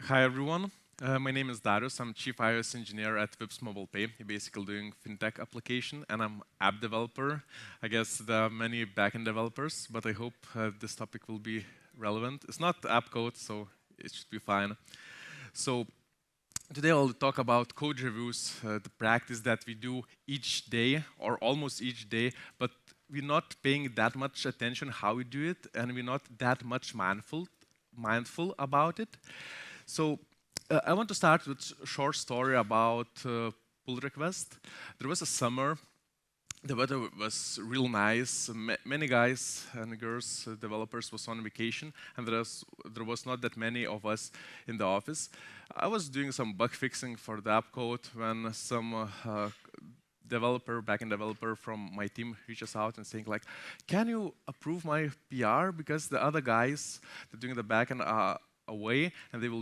Hi everyone, my name is Darius. I'm Chief iOS Engineer at Vips Mobile Pay, basically doing fintech application, and I'm app developer. I guess there are many backend developers, but I hope this topic will be relevant. It's not app code, so it should be fine. So today I'll talk about code reviews, the practice that we do each day or almost each day, but we're not paying that much attention how we do it, and we're not that much mindful about it. So I want to start with a short story about pull request. There was a summer. The weather was real nice. Many guys and girls, developers, was on vacation, and there was not that many of us in the office. I was doing some bug fixing for the app code when some backend developer from my team reaches out and saying like, "Can you approve my PR because the other guys that doing the backend are away and they will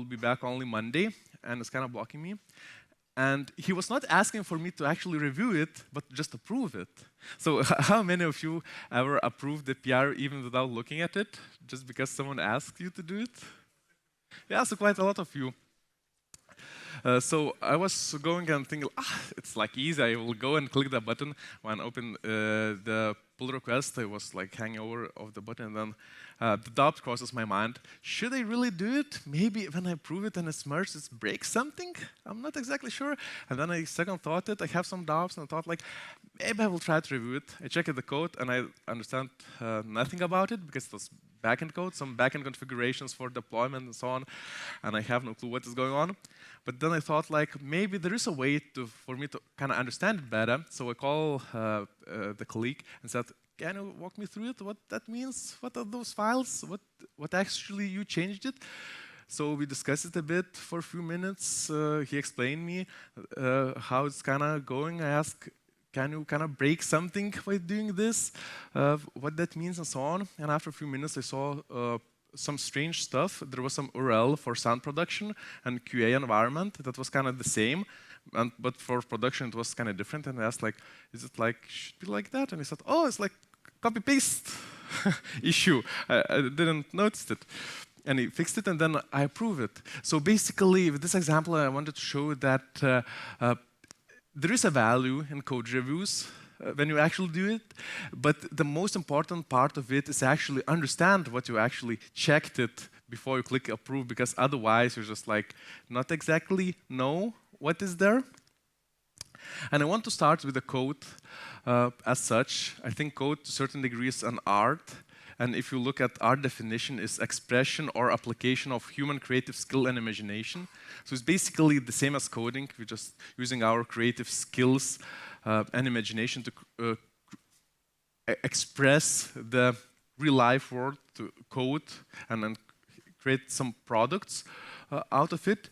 be back only Monday, and it's kind of blocking me." And he was not asking for me to actually review it, but just approve it. So how many of you ever approved the PR even without looking at it, just because someone asked you to do it? Yeah, so quite a lot of you. So I was going and thinking, it's like easy. I will go and click the button. When I open the pull request, I was like hanging over of the button, and then the doubt crosses my mind. Should I really do it? Maybe when I approve it and it's merged, it breaks something? I'm not exactly sure. And then I second thought it. I have some doubts, and I thought like, maybe I will try to review it. I checked the code, and I understand nothing about it because it was backend code, some backend configurations for deployment and so on, and I have no clue what is going on. But then I thought like maybe there is a way for me to kind of understand it better. So I call the colleague and said, "Can you walk me through it? What that means? What are those files? What actually you changed it?" So we discussed it a bit for a few minutes. He explained me how it's kind of going. I asked, "Can you kind of break something by doing this? What that means and so on." And after a few minutes, I saw some strange stuff. There was some URL for sound production and QA environment that was kind of the same, but for production it was kind of different. And I asked like, "Is it like should be like that?" And he said, "Oh, it's like copy paste issue. I didn't notice it." And he fixed it, and then I approved it. So basically, with this example, I wanted to show that there is a value in code reviews when you actually do it, but the most important part of it is actually understand what you actually checked it before you click approve, because otherwise you're just like not exactly know what is there. And I want to start with the code as such. I think code to a certain degree is an art. And if you look at our definition, is expression or application of human creative skill and imagination. So it's basically the same as coding. We're just using our creative skills and imagination to express the real life world to code and then create some products out of it.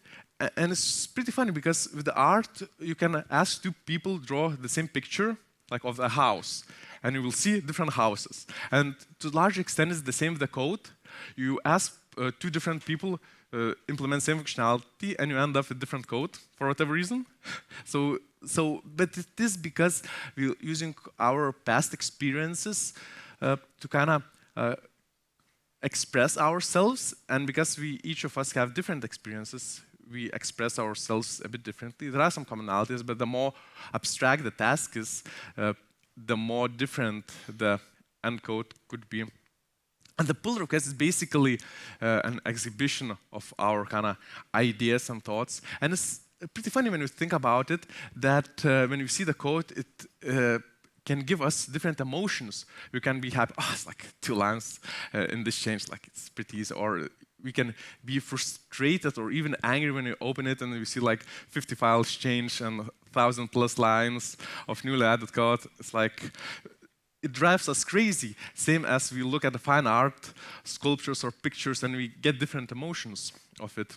And it's pretty funny because with the art, you can ask two people draw the same picture, like of a house, and you will see different houses. And to a large extent, it's the same with the code. You ask two different people implement same functionality, and you end up with different code for whatever reason. But it is because we're using our past experiences to kind of express ourselves, and because each of us have different experiences, we express ourselves a bit differently. There are some commonalities, but the more abstract the task is, the more different the end code could be. And the pull request is basically an exhibition of our kind of ideas and thoughts. And it's pretty funny when you think about it, that when you see the code, it can give us different emotions. We can be happy, it's like 2 lines in this change, like it's pretty easy. Or we can be frustrated or even angry when you open it and you see like 50 files change and 1,000+ lines of newly added code. It's like, it drives us crazy. Same as we look at the fine art, sculptures or pictures, and we get different emotions of it.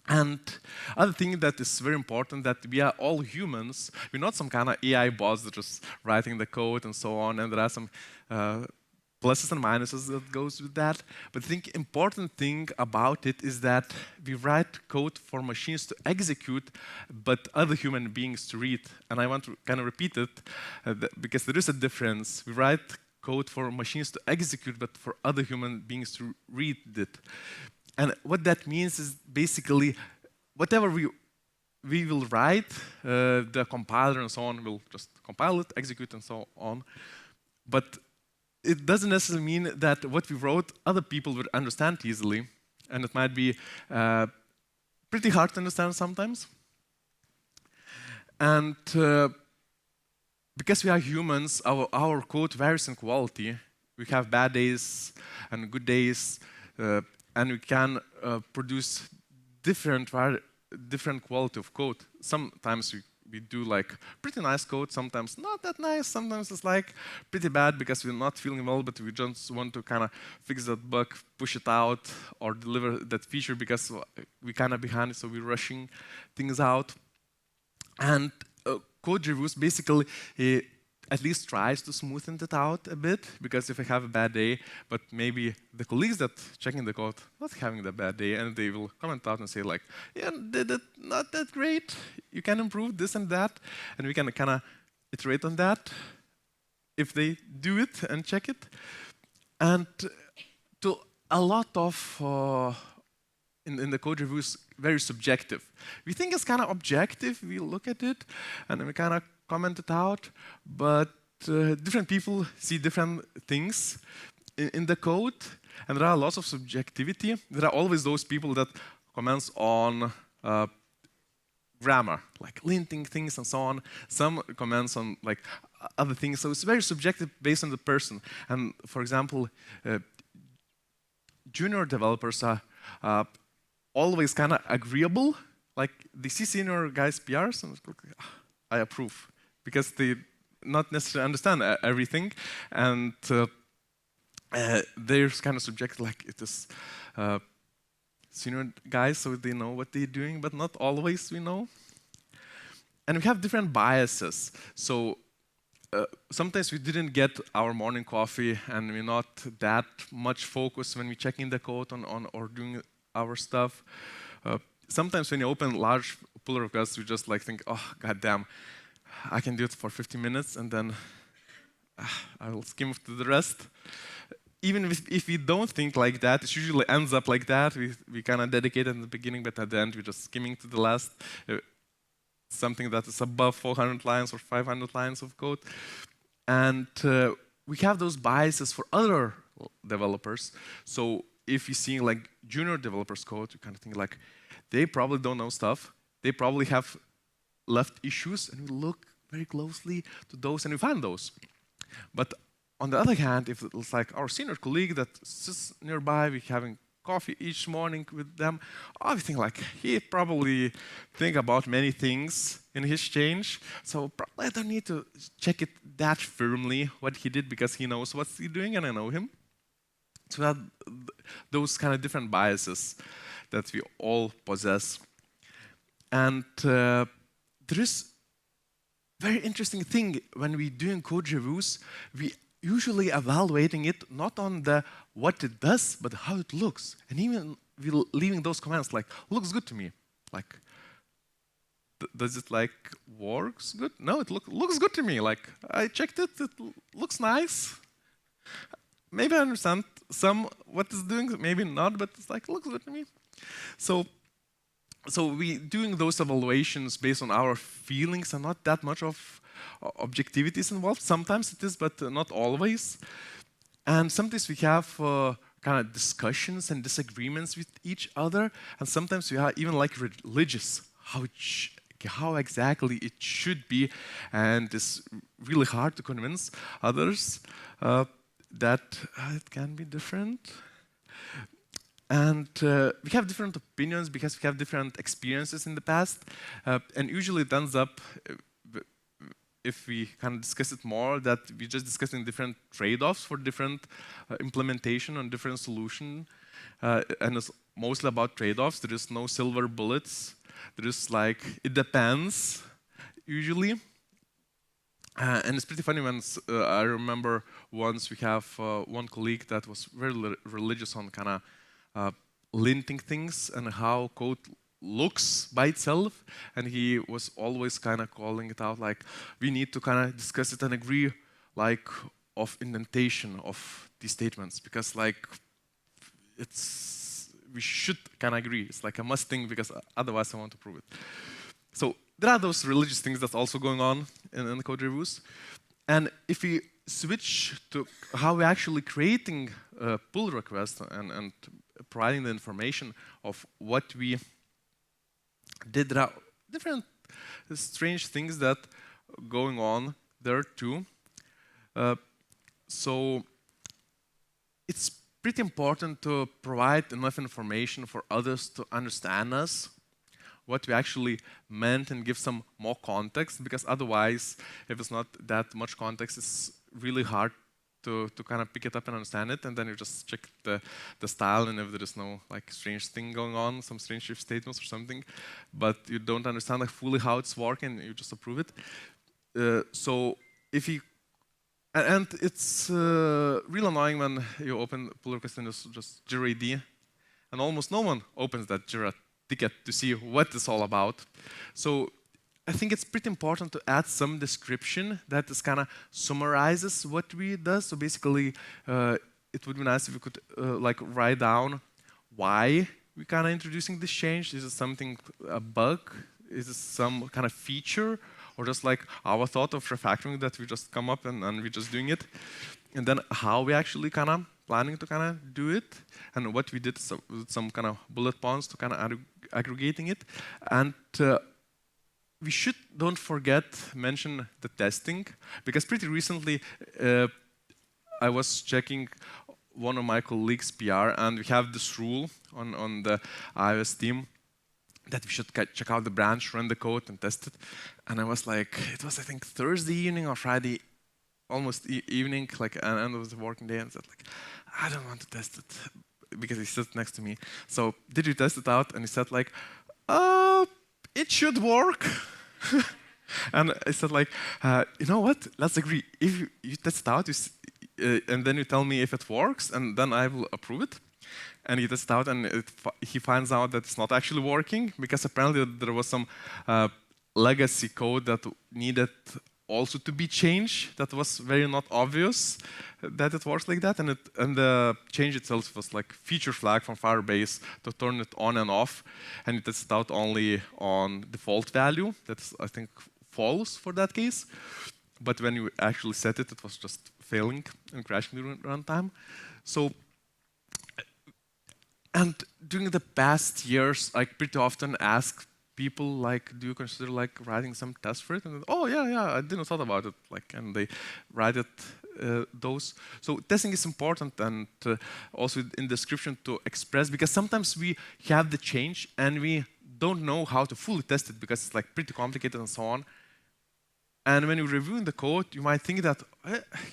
And other thing that is very important, that we are all humans. We're not some kind of AI bots that just writing the code and so on, and there are some pluses and minuses that goes with that. But I think important thing about it is that we write code for machines to execute, but other human beings to read. And I want to kind of repeat it because there is a difference. We write code for machines to execute, but for other human beings to read it. And what that means is basically whatever we will write, the compiler and so on will just compile it, execute, and so on. But it doesn't necessarily mean that what we wrote other people would understand easily, and it might be pretty hard to understand sometimes. And because we are humans, our code varies in quality. We have bad days and good days, and we can produce different quality of code. Sometimes we do like pretty nice code, sometimes not that nice, sometimes it's like pretty bad because we're not feeling well, but we just want to kind of fix that bug, push it out, or deliver that feature because we're kind of behind, so we're rushing things out. And code reviews basically at least tries to smoothen it out a bit, because if I have a bad day, but maybe the colleagues that checking the code not having the bad day, and they will comment out and say like, yeah, did it not that great, you can improve this and that, and we can kind of iterate on that if they do it and check it. And to a lot of in the code reviews, very subjective. We think it's kind of objective, we look at it, and we kind of comment it out, but different people see different things in the code, and there are lots of subjectivity. There are always those people that comments on grammar, like linting things and so on. Some comments on like other things, so it's very subjective based on the person. And for example, junior developers are always kind of agreeable, like they see senior guys' PRs and I approve, because they not necessarily understand everything, and they're kind of subjective, like it is senior guys, so they know what they're doing, but not always we know. And we have different biases. So sometimes we didn't get our morning coffee, and we're not that much focused when we're checking the code on or doing our stuff. Sometimes when you open large pull requests, we just like think, oh, goddamn, I can do it for 50 minutes, and then I will skim to the rest. Even if we don't think like that, it usually ends up like that. We kind of dedicate in the beginning, but at the end, we're just skimming to the last. Something that is above 400 lines or 500 lines of code. And we have those biases for other developers. So if you're seeing like junior developers code, you kind of think like, they probably don't know stuff. They probably have left issues, and we look very closely to those and we find those. But on the other hand, if it's like our senior colleague that sits nearby, we're having coffee each morning with them, I think like he probably think about many things in his change, so probably I don't need to check it that firmly what he did, because he knows what he's doing and I know him. So we have those kind of different biases that we all possess. And there is very interesting thing when we're doing code reviews. We usually evaluating it not on the what it does, but how it looks. And even we're leaving those comments like, looks good to me. Like, does it like works good? No, it looks good to me. Like, I checked it, it looks nice. Maybe I understand some what it's doing, maybe not, but it's like, looks good to me. So we doing those evaluations based on our feelings, and not that much of objectivity is involved. Sometimes it is, but not always. And sometimes we have kind of discussions and disagreements with each other, and sometimes we are even like religious, how exactly it should be, and it's really hard to convince others that it can be different. And we have different opinions because we have different experiences in the past, and usually it ends up, if we kind of discuss it more, that we're just discussing different trade-offs for different implementation on different solution, and it's mostly about trade-offs. There is no silver bullets. There is like, it depends, usually. And it's pretty funny when I remember once we have one colleague that was very religious on kind of linting things and how code looks by itself, and he was always kind of calling it out like, we need to kind of discuss it and agree like of indentation of these statements, because like we should kind of agree. It's like a must thing because otherwise I want to prove it. So there are those religious things that's also going on in the code reviews. And if we switch to how we're actually creating a pull request and providing the information of what we did, there are different strange things that going on there too. So it's pretty important to provide enough information for others to understand us, what we actually meant, and give some more context, because otherwise, if it's not that much context, it's really hard to kind of pick it up and understand it, and then you just check the style, and if there is no like strange thing going on, some strange if statements or something, but you don't understand like fully how it's working, you just approve it. So if you and it's real annoying when you open pull request and it's just Jira ID, and almost no one opens that Jira ticket to see what it's all about. So I think it's pretty important to add some description that is kind of summarizes what we do. So basically, it would be nice if we could like write down why we kind of introducing this change. Is it something, a bug? Is it some kind of feature? Or just like our thought of refactoring that we just come up and we're just doing it. And then how we actually kind of planning to kind of do it. And what we did with some kind of bullet points to kind of aggregating it. And we should, don't forget, mention the testing. Because pretty recently, I was checking one of my colleagues' PR, and we have this rule on the iOS team that we should check out the branch, run the code, and test it. And I was like, it was I think Thursday evening or Friday, almost evening, like end of the working day, and I said like, I don't want to test it because he sits next to me. So did you test it out? And he said like, it should work. And I said like, you know what? Let's agree. If you test it out, and then you tell me if it works, and then I will approve it. And he tests it out, and he finds out that it's not actually working, because apparently there was some legacy code that needed also to be changed that was very not obvious that it works like that. And the change itself was like feature flag from Firebase to turn it on and off. And it tested out only on default value. That's, I think, false for that case. But when you actually set it, it was just failing and crashing during runtime. So, and during the past years, I pretty often ask people like, do you consider like writing some tests for it? And oh yeah, I didn't thought about it. Like, and they write it those. So testing is important, and also in description to express, because sometimes we have the change and we don't know how to fully test it because it's like pretty complicated and so on. And when you're reviewing the code, you might think that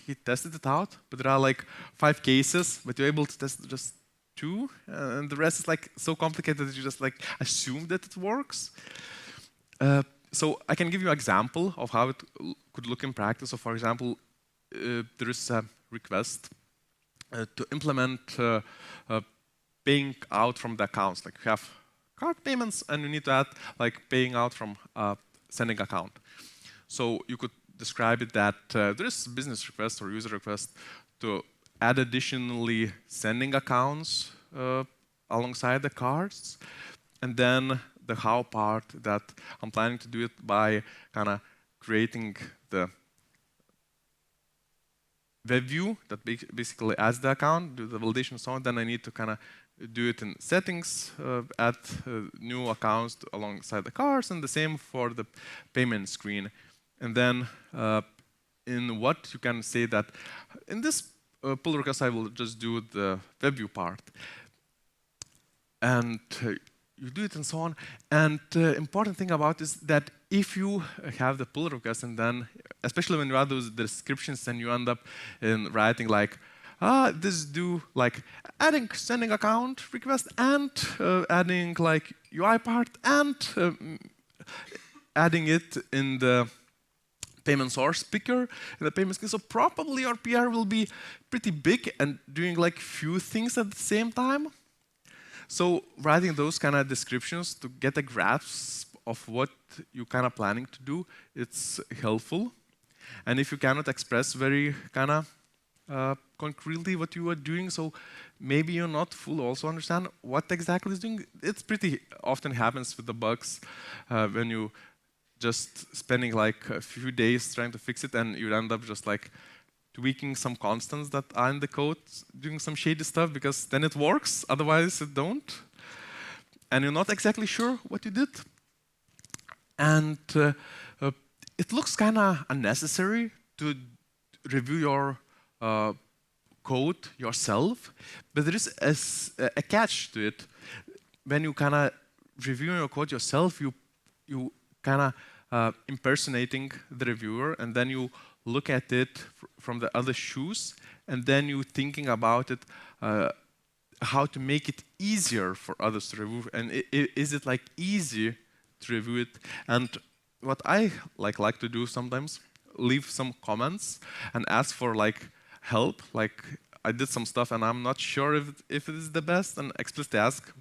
he tested it out, but there are like 5 cases, but you're able to test just 2, and the rest is like so complicated that you just like assume that it works. So I can give you an example of how it could look in practice. So for example, there is a request to implement paying out from the accounts. Like you have card payments, and you need to add like paying out from sending account. So you could describe it that there is business request or user request to add additionally sending accounts alongside the cards. And then the how part that I'm planning to do it by kind of creating the web view that basically adds the account, do the validation and so on. Then I need to kind of do it in settings, add new accounts alongside the cards, and the same for the payment screen. And then in what you can say that in this pull request, I will just do the web view part. And you do it and so on. And the important thing about this is that if you have the pull request, and then, especially when you add those descriptions, and you end up in writing like, this do like adding sending account request, and adding like UI part, and adding it in the payment source picker in the payment scheme. So probably your PR will be pretty big and doing like few things at the same time. So writing those kind of descriptions to get a grasp of what you kind of planning to do, it's helpful. And if you cannot express very kind of concretely what you are doing. So maybe you're not fully also understand what exactly is doing. It's pretty often happens with the bugs when you just spending like a few days trying to fix it, and you end up just like tweaking some constants that are in the code, doing some shady stuff, because then it works, otherwise it don't. And you're not exactly sure what you did. And it looks kind of unnecessary to review your code yourself, but there is a catch to it. When you kind of review your code yourself, you kind of impersonating the reviewer, and then you look at it from the other shoes, and then you thinking about it, how to make it easier for others to review, and is it like easy to review it? And what I like to do sometimes, leave some comments and ask for like help. Like I did some stuff and I'm not sure if it is the best, and explicitly ask,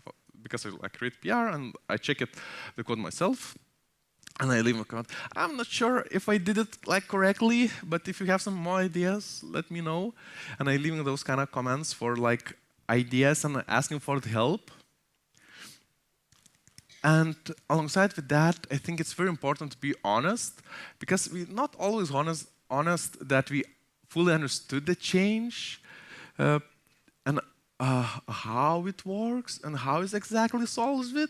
because I create PR and I check the code myself. And I leave a comment. I'm not sure if I did it like correctly, but if you have some more ideas, let me know. And I leave those kind of comments for like ideas and asking for the help. And alongside with that, I think it's very important to be honest, because we're not always honest that we fully understood the change and how it works and how it exactly solves it.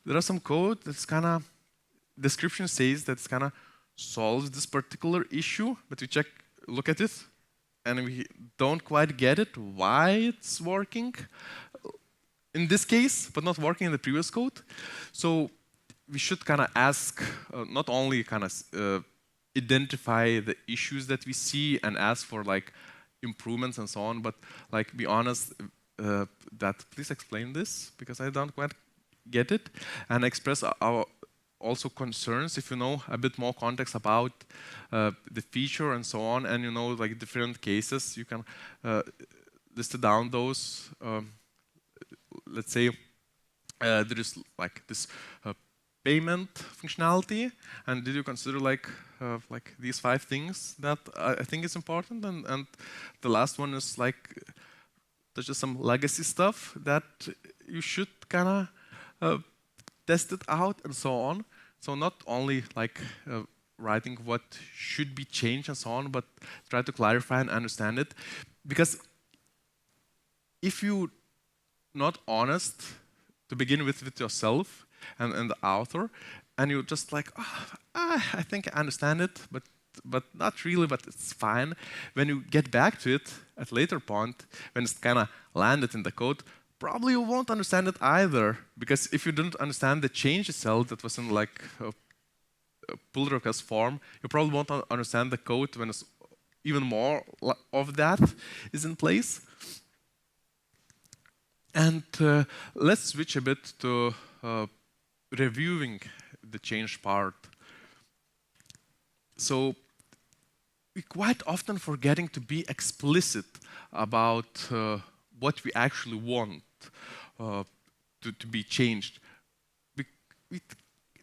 There are some code that's kind of description says that it kind of solves this particular issue, but we look at it, and we don't quite get it, why it's working in this case, but not working in the previous code. So we should kind of ask, not only kind of identify the issues that we see and ask for like improvements and so on, but like be honest that please explain this because I don't quite get it, and express our also concerns if you know a bit more context about the feature and so on, and you know like different cases, you can list down those. Let's say there is like this payment functionality, and did you consider like these 5 things that I think is important, and the last one is like there's just some legacy stuff that you should kind of test it out and so on. So not only like writing what should be changed and so on, but try to clarify and understand it. Because if you're not honest to begin with yourself and the author, and you're just like, I think I understand it, but not really, but it's fine. When you get back to it at a later point, when it's kind of landed in the code, probably you won't understand it either, because if you didn't understand the change itself that was in like a pull request form, you probably won't understand the code when it's even more of that is in place. And let's switch a bit to reviewing the change part. So we quite often forgetting to be explicit about what we actually want to be changed. We,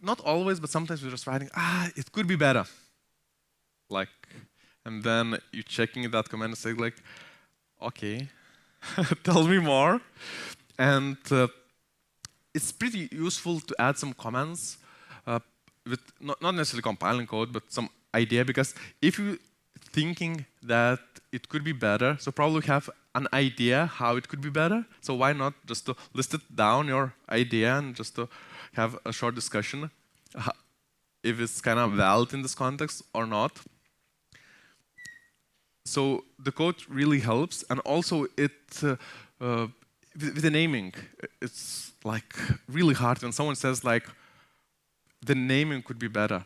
not always, but sometimes we're just writing, it could be better. Like, and then you're checking that comment and saying like, okay, tell me more. And it's pretty useful to add some comments with not necessarily compiling code, but some idea, because if you're thinking that it could be better, so probably have an idea how it could be better. So why not just to list it down, your idea, and just to have a short discussion if it's kind of valid in this context or not. So the code really helps, and also it with the naming, it's like really hard when someone says like the naming could be better,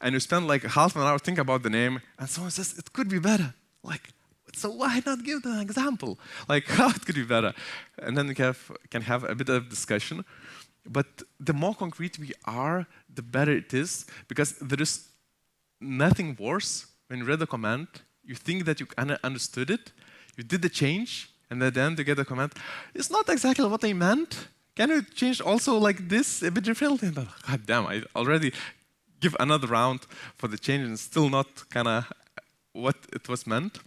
and you spend like half an hour thinking about the name, and someone says it could be better. Like, so why not give them an example? Like how it could be better, and then you can have a bit of discussion. But the more concrete we are, the better it is, because there is nothing worse when you read the comment, you think that you kind of understood it, you did the change, and at the end you get a comment, it's not exactly what I meant. Can you change also like this a bit differently? And God damn, I already give another round for the change and still not kind of what it was meant.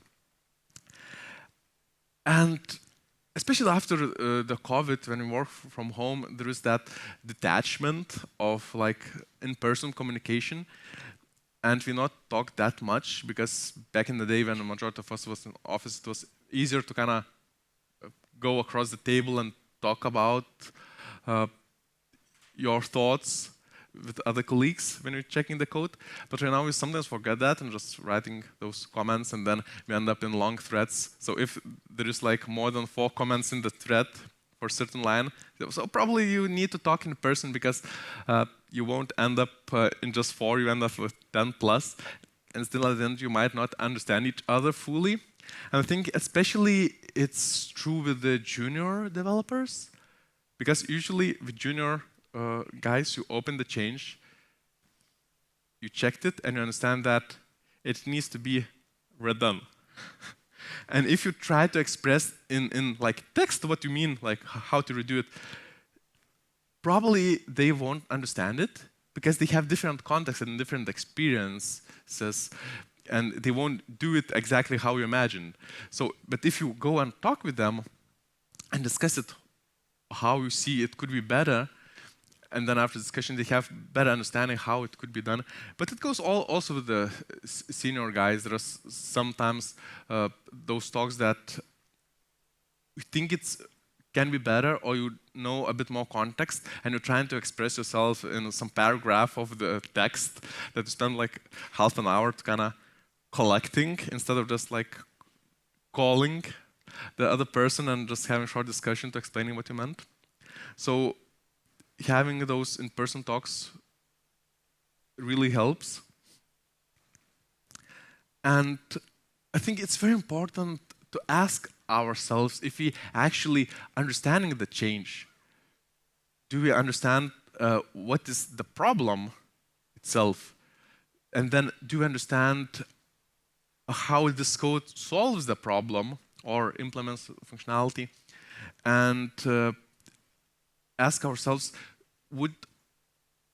And especially after the COVID, when we work from home, there is that detachment of like in-person communication, and we not talk that much because back in the day when the majority of us was in office, it was easier to kind of go across the table and talk about your thoughts with other colleagues when you're checking the code. But right now we sometimes forget that and just writing those comments, and then we end up in long threads. So if there is like more than 4 comments in the thread for a certain line, so probably you need to talk in person, because you won't end up in just 4, you end up with 10 plus. And still at the end you might not understand each other fully. And I think especially it's true with the junior developers, because usually with junior guys, you open the change, you checked it, and you understand that it needs to be redone. And if you try to express in like text what you mean, like how to redo it, probably they won't understand it, because they have different contexts and different experiences, and they won't do it exactly how you imagined. So, but if you go and talk with them and discuss it, how you see it could be better, and then after discussion they have better understanding how it could be done. But it goes also with the senior guys. There are sometimes those talks that you think it can be better, or you know a bit more context, and you're trying to express yourself in some paragraph of the text that you spend like half an hour to kind of collecting, instead of just like calling the other person and just having a short discussion to explaining what you meant. So having those in-person talks really helps. And I think it's very important to ask ourselves if we actually understanding the change. Do we understand what is the problem itself? And then do we understand how this code solves the problem or implements functionality? And ask ourselves, would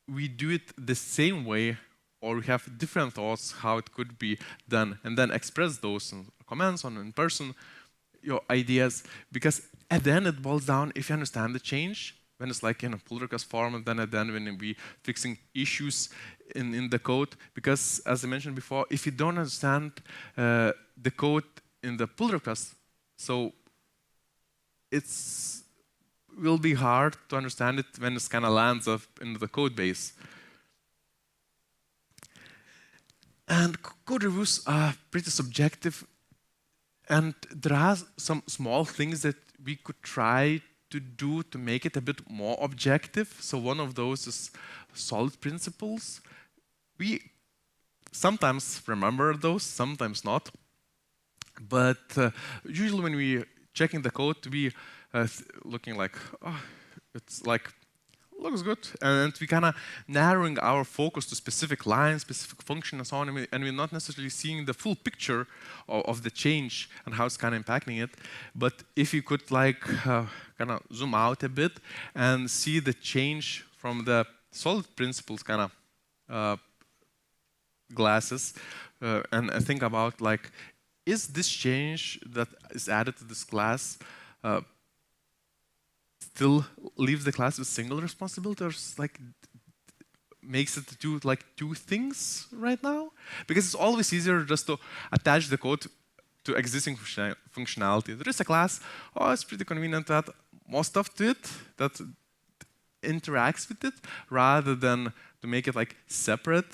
we do it the same way, or we have different thoughts how it could be done, and then express those in comments on in person, your ideas. Because at the end it boils down, if you understand the change, when it's like in a pull request form, and then at the end when we fixing issues in the code. Because as I mentioned before, if you don't understand the code in the pull request, so it's will be hard to understand it when it kind of lands up into the code base. And code reviews are pretty subjective, and there are some small things that we could try to do to make it a bit more objective. So one of those is solid principles. We sometimes remember those, sometimes not. But usually when we checking the code, we looking like, oh, it's like, looks good. And we kind of narrowing our focus to specific lines, specific function, and so on. And we're not necessarily seeing the full picture of the change and how it's kind of impacting it. But if you could like kind of zoom out a bit and see the change from the solid principles kind of glasses, and think about like, is this change that is added to this class still leaves the class with single responsibility, or like makes it do like 2 things right now? Because it's always easier just to attach the code to existing functionality. There is a class, oh, it's pretty convenient to add more stuff to it that interacts with it, rather than to make it like separate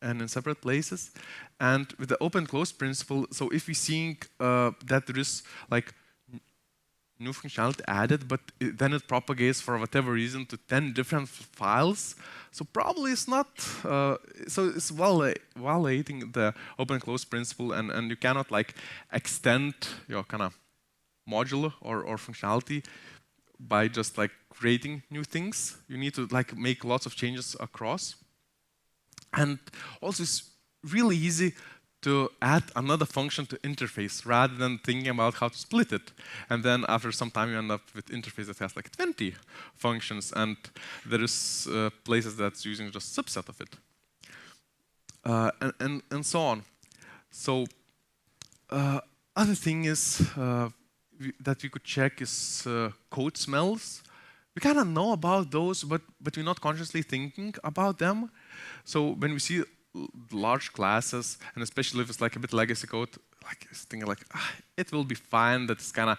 and in separate places. And with the open-close principle, so if we seeing that there is like new functionality added, but then it propagates for whatever reason to 10 different files, so probably it's not, so it's violating the open-close principle, and you cannot like extend your kind of module or functionality by just like creating new things. You need to like make lots of changes across. And also it's really easy to add another function to interface rather than thinking about how to split it. And then after some time you end up with interface that has like 20 functions, and there is places that's using just a subset of it. And so on. So other thing is that we could check is code smells. We kind of know about those, but we're not consciously thinking about them. So when we see large classes, and especially if it's like a bit legacy code, like it's thinking like it will be fine. That's kind of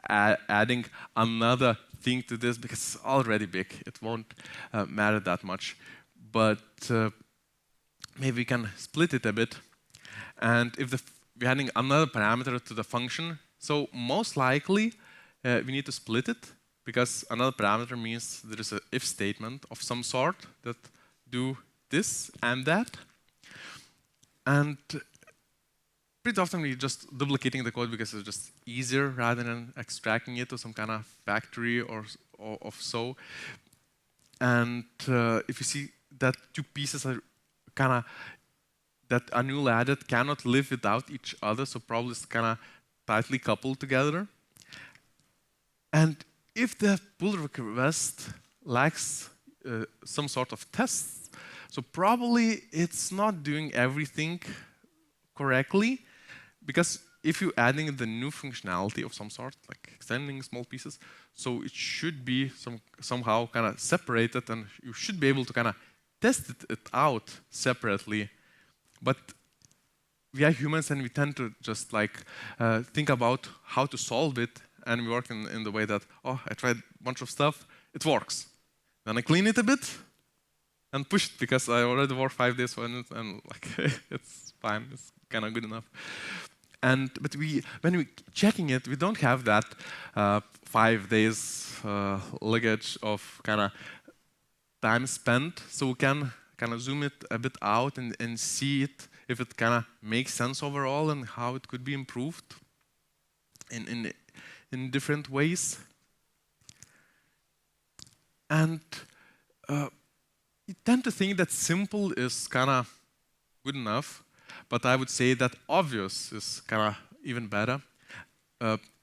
adding another thing to this because it's already big. It won't matter that much. But maybe we can split it a bit. And if we're adding another parameter to the function, so most likely we need to split it because another parameter means there is an if statement of some sort that do this and that. And pretty often we're just duplicating the code because it's just easier rather than extracting it to some kind of factory or so. And if you see that two pieces are kind of that are newly added cannot live without each other, so probably it's kind of tightly coupled together. And if the pull request lacks some sort of tests, so probably it's not doing everything correctly, because if you're adding the new functionality of some sort, like extending small pieces, so it should be somehow kind of separated, and you should be able to kind of test it out separately. But we are humans, and we tend to just like think about how to solve it, and we work in the way that, oh, I tried a bunch of stuff, it works. Then I clean it a bit and push it because I already worked 5 days on it, and like it's fine, it's kind of good enough. But when we're checking it, we don't have that 5 days luggage of kind of time spent, so we can kind of zoom it a bit out and see it if it kind of makes sense overall and how it could be improved in different ways. And you tend to think that simple is kind of good enough, but I would say that obvious is kind of even better.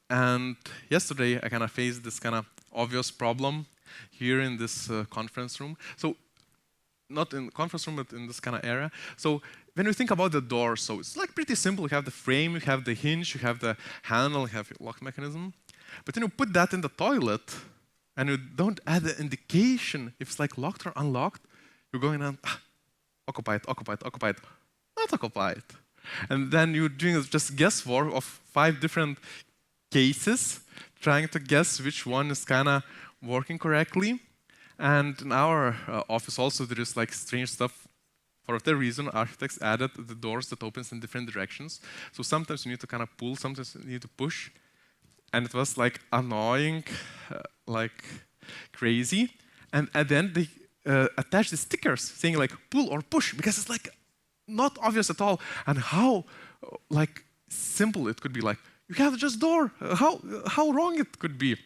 And yesterday I kind of faced this kind of obvious problem here in this conference room. So not in the conference room, but in this kind of area. So when you think about the door, so it's like pretty simple. You have the frame, you have the hinge, you have the handle, you have your lock mechanism. But then you put that in the toilet, and you don't add the indication if it's like locked or unlocked. You're going on, occupied, occupied, occupied, not occupied. And then you're doing just guesswork of 5 different cases, trying to guess which one is kind of working correctly. And in our office also, there is like strange stuff. For that reason, architects added the doors that opens in different directions. So sometimes you need to kind of pull, sometimes you need to push. And it was like annoying, like crazy. And at the end, they attached the stickers saying like pull or push, because it's like not obvious at all. And how like simple it could be. Like you have just door. How wrong it could be.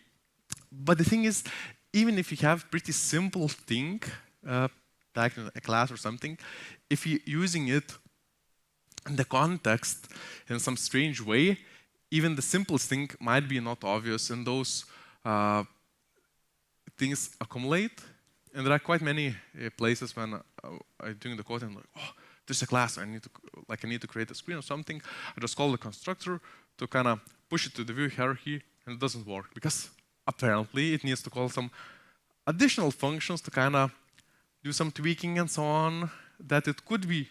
But the thing is, even if you have pretty simple thing, like in a class or something, if you're using it in the context in some strange way, even the simplest thing might be not obvious, and those things accumulate. And there are quite many places when I'm doing the code and like, oh, there's a class, I need to create a screen or something. I just call the constructor to kind of push it to the view hierarchy, and it doesn't work because apparently it needs to call some additional functions to kind of do some tweaking and so on, that it could be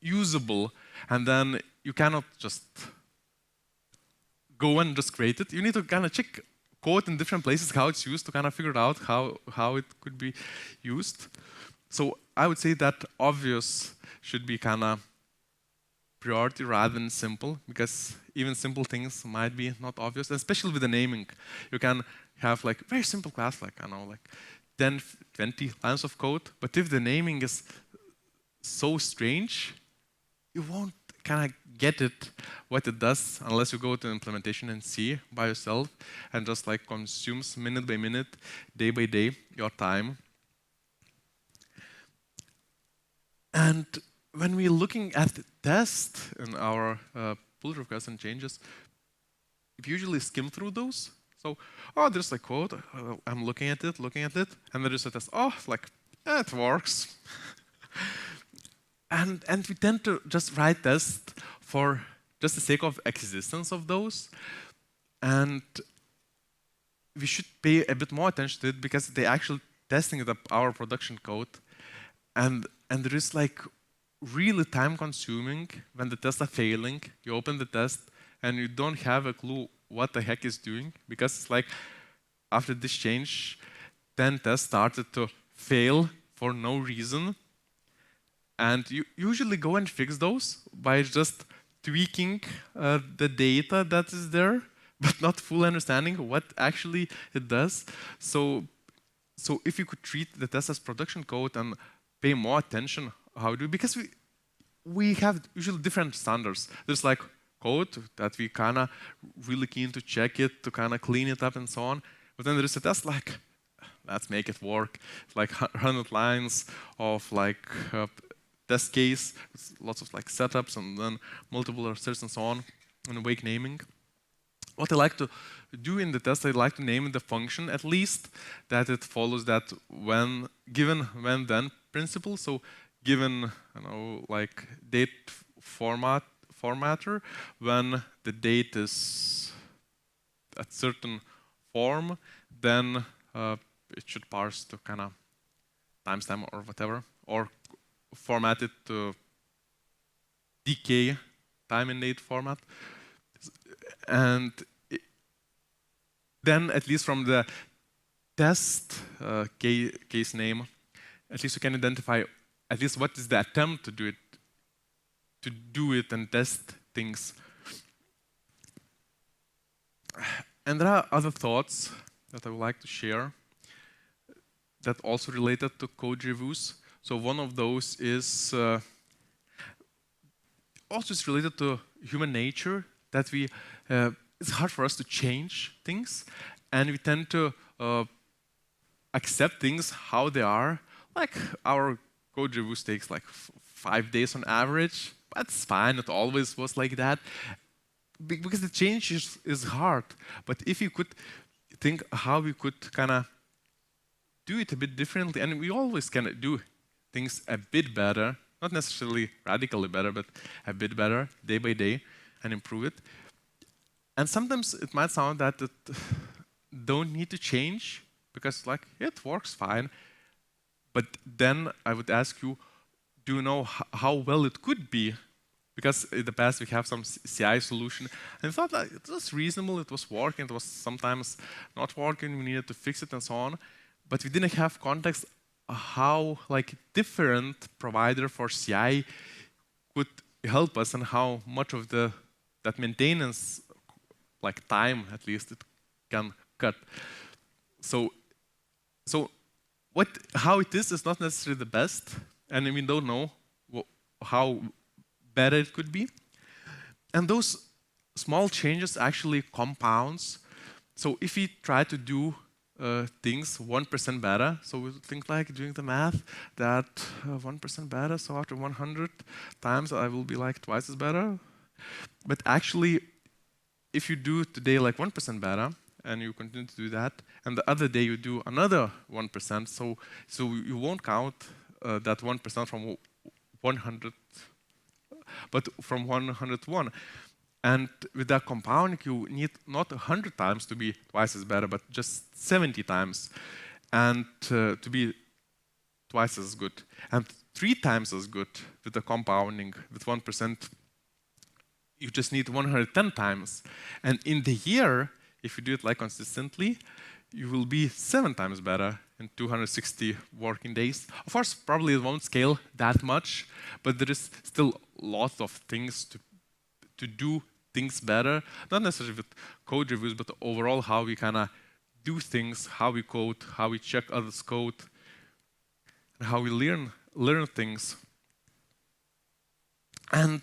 usable. And then you cannot just go and just create it. You need to kind of check code in different places, how it's used, to kind of figure out how it could be used. So I would say that obvious should be kind of priority rather than simple, because even simple things might be not obvious, especially with the naming. You can have like very simple class, like I don't know, like 10, 20 lines of code, but if the naming is so strange, you won't kind of get it, what it does, unless you go to implementation and see by yourself, and just like consumes minute by minute, day by day, your time. And when we're looking at the test in our pull requests and changes, we usually skim through those. So, oh, there's a code, I'm looking at it, and there is a test. Oh, like, it works. and we tend to just write tests for just the sake of existence of those. And we should pay a bit more attention to it because they actually testing it up our production code. And there is like really time consuming when the tests are failing. You open the test and you don't have a clue what the heck is doing, because it's like after this change, 10 tests started to fail for no reason. And you usually go and fix those by just tweaking the data that is there, but not full understanding what actually it does. So if you could treat the test as production code and pay more attention how to do, because we have usually different standards. There's like code that we kind of really keen to check it, to kind of clean it up and so on. But then there is a test like, let's make it work. It's like 100 lines of like test case, lots of like setups and then multiple asserts and so on, and wake naming. What I like to do in the test, I like to name the function at least that it follows that when given when then principle. So given like date formatter, when the date is at certain form, then it should parse to kind of timestamp or whatever, or format it to decay time and date format. And then at least from the test case name, at least you can identify at least what is the attempt to do it and test things. And there are other thoughts that I would like to share that also related to code reviews. So one of those is also is related to human nature, that it's hard for us to change things, and we tend to accept things how they are. Like our code reviews takes like 5 days on average. That's fine. It always was like that because the change is hard. But if you could think how we could kind of do it a bit differently, and we always can do things a bit better, not necessarily radically better, but a bit better day by day, and improve it. And sometimes it might sound that it don't need to change because like it works fine. But then I would ask you, do you know how well it could be? Because in the past we have some CI solution, and I thought that it was reasonable, it was working, it was sometimes not working, we needed to fix it and so on. But we didn't have context how like different provider for CI could help us and how much of that maintenance like time at least it can cut. So how it is not necessarily the best, and we don't know how better it could be. And those small changes actually compounds. So if we try to do things 1% better, so we think like doing the math that 1% better, so after 100 times I will be like twice as better. But actually, if you do today like 1% better, and you continue to do that, and the other day you do another 1%, so you won't count that 1% from 100, but from 101. And with that compounding, you need not 100 times to be twice as better, but just 70 times, and to be twice as good. And 3 times as good with the compounding with 1%, you just need 110 times. And in the year, if you do it like consistently, you will be 7 times better in 260 working days. Of course, probably it won't scale that much, but there is still lots of things to do things better, not necessarily with code reviews, but overall how we kind of do things, how we code, how we check others' code, and how we learn things. And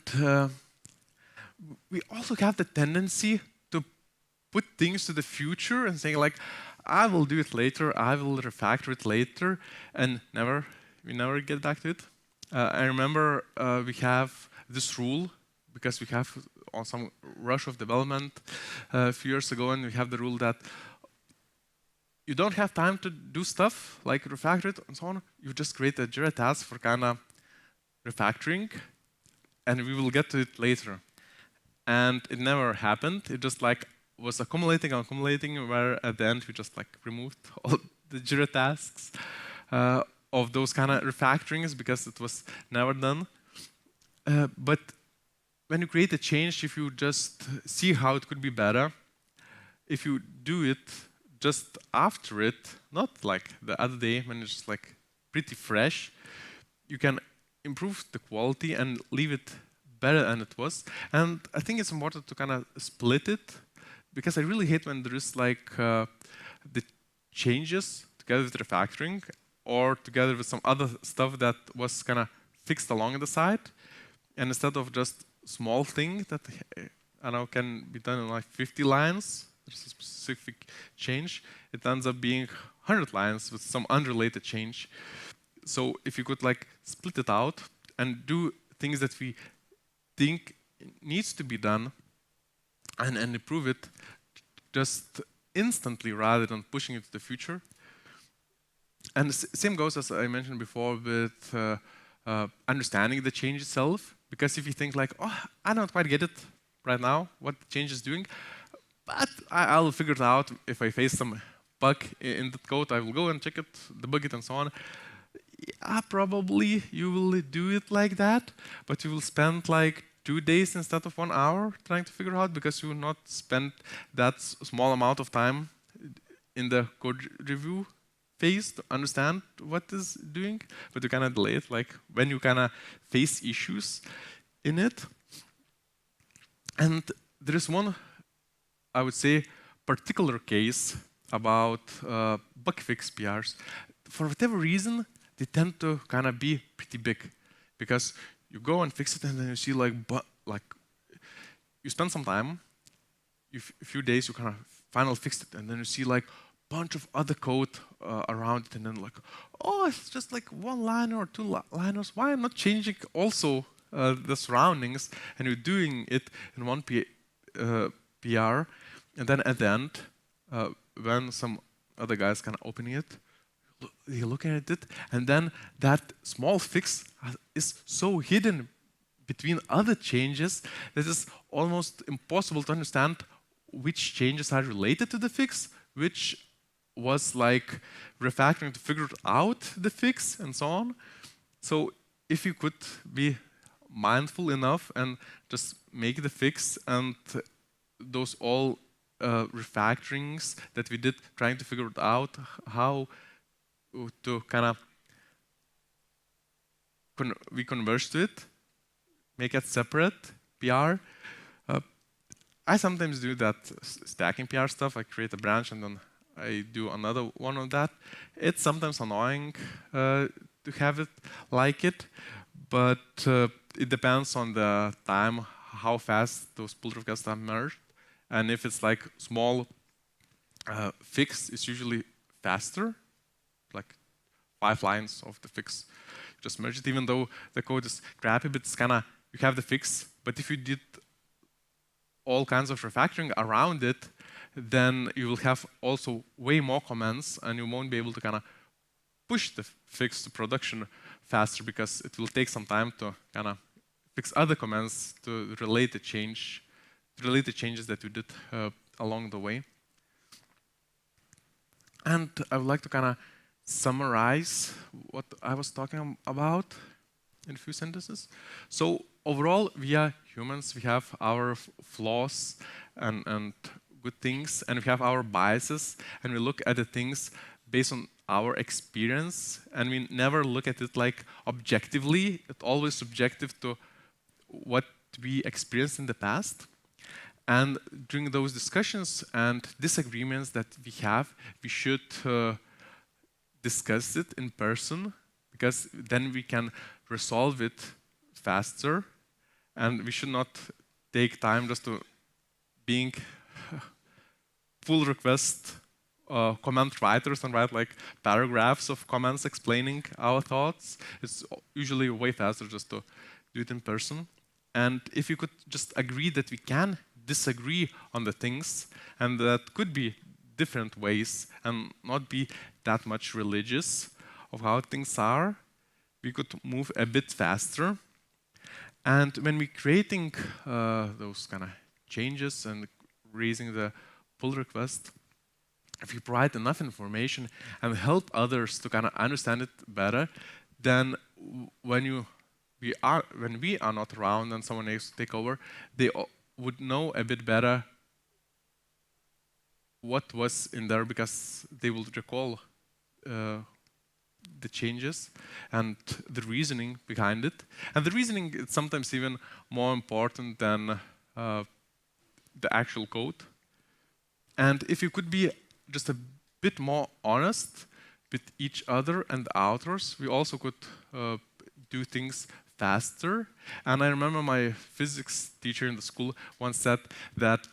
we also have the tendency to put things to the future and saying like, I will do it later, I will refactor it later, and we never get back to it. I remember we have this rule, because we have on some rush of development a few years ago, and we have the rule that you don't have time to do stuff like refactor it and so on. You just create a Jira task for kind of refactoring, and we will get to it later. And it never happened. It just like was accumulating and accumulating, where at the end we just like removed all the Jira tasks of those kind of refactorings because it was never done. But when you create a change, if you just see how it could be better, if you do it just after it, not like the other day when it's just like pretty fresh, you can improve the quality and leave it better than it was. And I think it's important to kind of split it, because I really hate when there is like the changes together with refactoring or together with some other stuff that was kind of fixed along the side, and instead of just small thing that I know can be done in like 50 lines, there's a specific change, it ends up being 100 lines with some unrelated change. So if you could like split it out and do things that we think needs to be done and improve it just instantly rather than pushing it to the future. And the same goes, as I mentioned before, with understanding the change itself. Because if you think like, oh, I don't quite get it right now, what the change is doing, but I'll figure it out if I face some bug in the code, I will go and check it, debug it, and so on. Yeah, probably you will do it like that, but you will spend like 2 days instead of 1 hour trying to figure out, because you will not spend that small amount of time in the code review phase to understand what is doing, but you kind of delay it, like when you kind of face issues in it. And there is one, I would say, particular case about bug fix PRs. For whatever reason, they tend to kind of be pretty big, because you go and fix it, and then you see like you spend some time, a few days, you kind of finally fixed it, and then you see like bunch of other code around it, and then like, oh, it's just like 1 liner or 2 liners. Why I'm not changing also the surroundings? And you're doing it in one PR, and then at the end, when some other guys kind of opening it, you're looking at it, and then that small fix is so hidden between other changes that it's almost impossible to understand which changes are related to the fix, which was like refactoring to figure out the fix, and so on. So if you could be mindful enough and just make the fix, and those all refactorings that we did trying to figure out how to kind of we converge to it, make it separate PR. I sometimes do that stacking PR stuff. I create a branch and then I do another one of that. It's sometimes annoying to have it like it, but it depends on the time, how fast those pull requests are merged. And if it's like small fix, it's usually faster, like 5 lines of the fix. Just merge it, even though the code is crappy, but it's kind of, you have the fix. But if you did all kinds of refactoring around it, then you will have also way more comments, and you won't be able to kind of push the fix to production faster, because it will take some time to kind of fix other comments to relate the changes that you did along the way. And I would like to kind of summarize what I was talking about in a few sentences. So overall, we are humans. We have our flaws and good things, and we have our biases, and we look at the things based on our experience, and we never look at it like objectively. It's always subjective to what we experienced in the past. And during those discussions and disagreements that we have, we should discuss it in person, because then we can resolve it faster, and we should not take time just to being pull request comment writers and write like paragraphs of comments explaining our thoughts. It's usually way faster just to do it in person. And if you could just agree that we can disagree on the things, and that could be different ways and not be that much religious of how things are, we could move a bit faster. And when we're creating those kind of changes and raising the pull request, if you provide enough information and help others to kind of understand it better, then when we are not around and someone else to take over, they would know a bit better what was in there because they will recall the changes and the reasoning behind it. And the reasoning is sometimes even more important than the actual code. And if you could be just a bit more honest with each other and the authors, we also could do things faster. And I remember my physics teacher in the school once said that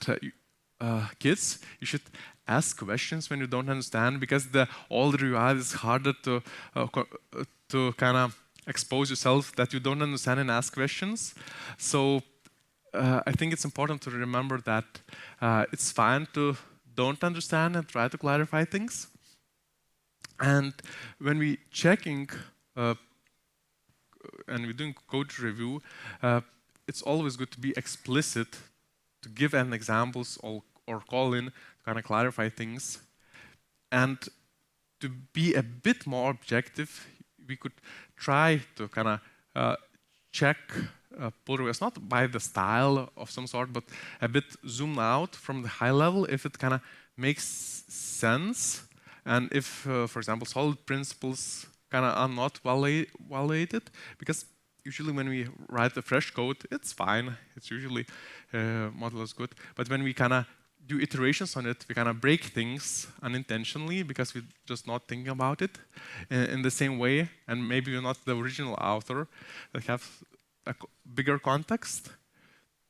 kids, you should ask questions when you don't understand, because the older you are, it's harder to kind of expose yourself that you don't understand and ask questions. So I think it's important to remember that it's fine to don't understand and try to clarify things. And when we checking and we're doing code review, it's always good to be explicit, to give an examples or call in to kind of clarify things. And to be a bit more objective, we could try to kind of check pull requests, not by the style of some sort, but a bit zoom out from the high level if it kind of makes sense. And if, for example, solid principles kind of are not validated, because usually when we write the fresh code, it's fine. It's usually model is good. But when we kind of do iterations on it, we kind of break things unintentionally because we're just not thinking about it in the same way. And maybe you're not the original author that have a bigger context.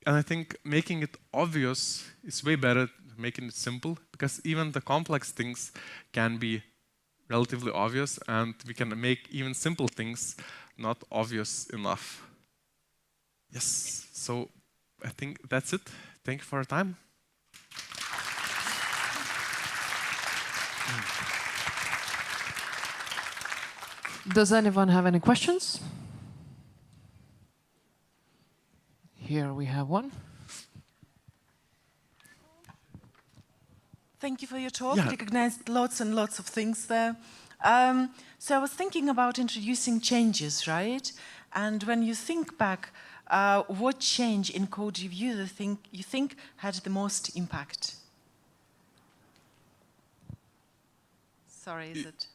And I think making it obvious is way better than making it simple, because even the complex things can be relatively obvious, and we can make even simple things not obvious enough. Yes, so I think that's it. Thank you for your time. Does anyone have any questions? Here we have one. Thank you for your talk. Yeah. You recognized lots and lots of things there. So I was thinking about introducing changes, right? And when you think back, what change in code review you think had the most impact? Sorry, is it?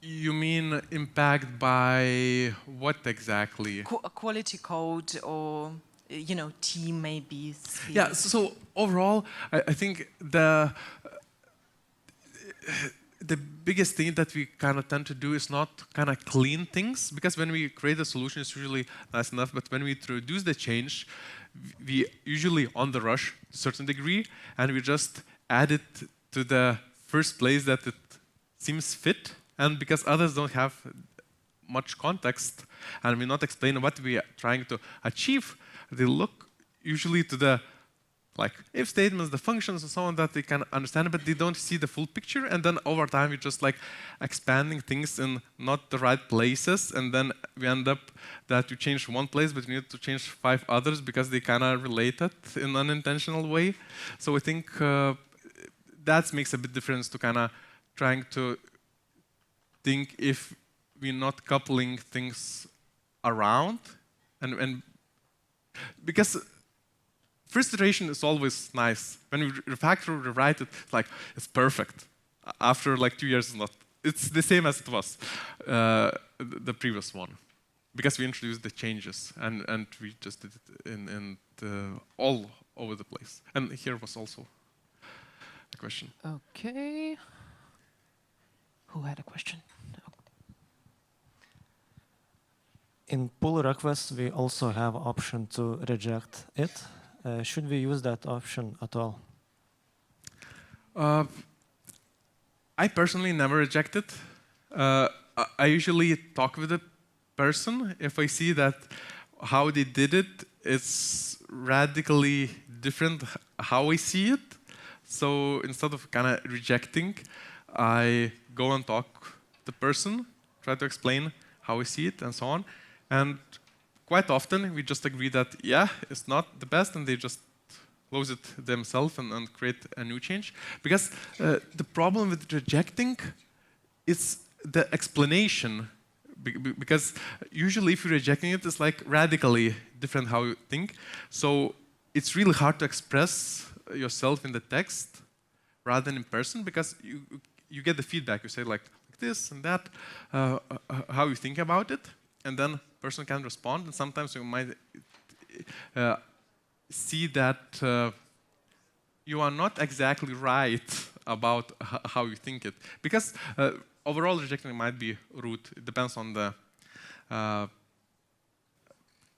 You mean impact by what exactly? Quality code, or team maybe. Speed. Yeah, so overall, I think the biggest thing that we kind of tend to do is not kind of clean things, because when we create a solution, it's usually nice enough, but when we introduce the change, we usually on the rush to a certain degree, and we just add it to the first place that it seems fit, and because others don't have much context, and we're not explaining what we are trying to achieve, they look usually to the if statements, the functions and so on that they can understand, but they don't see the full picture. And then over time, we're just expanding things in not the right places. And then we end up that you change one place, but you need to change 5 others because they kind of related in an unintentional way. So I think that makes a bit difference to kind of trying to think if we're not coupling things around. And because first iteration is always nice. When we refactor, rewrite it, it's perfect. After 2 years, it's the same as it was, the previous one. Because we introduced the changes, and we just did it in all over the place. And here was also a question. Okay. Who had a question? In pull requests, we also have option to reject it. Should we use that option at all? I personally never reject it. I usually talk with the person. If I see that how they did it, it's radically different how I see it. So instead of kind of rejecting, I go and talk to the person, try to explain how I see it and so on. And quite often we just agree that, yeah, it's not the best, and they just close it themselves and create a new change. Because the problem with rejecting is the explanation. Because usually if you're rejecting it, it's like radically different how you think. So it's really hard to express yourself in the text rather than in person, because you get the feedback. You say like this and that, how you think about it, and then person can respond. And sometimes you might see that you are not exactly right about how you think it, because overall rejecting might be rude. It depends on the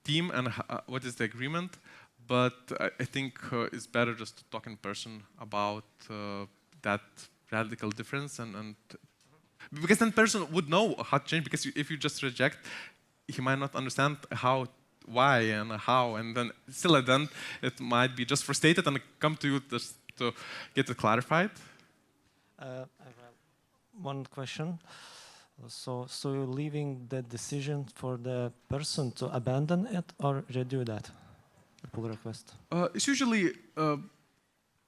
team and what is the agreement. But I think it's better just to talk in person about that radical difference, and because then person would know how to change. Because if you just reject, he might not understand why and how, and then still at the end it might be just frustrated and come to you just to get it clarified. I have one question. So you're leaving the decision for the person to abandon it or redo that pull request? It's usually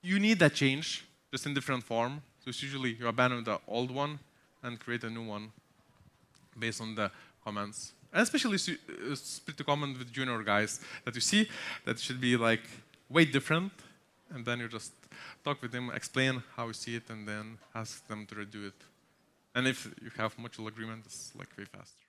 you need that change, just in different form. So it's usually you abandon the old one and create a new one based on the comments. And especially it's pretty common with junior guys that you see that it should be like way different, and then you just talk with them, explain how you see it, and then ask them to redo it. And if you have mutual agreement, it's like way faster.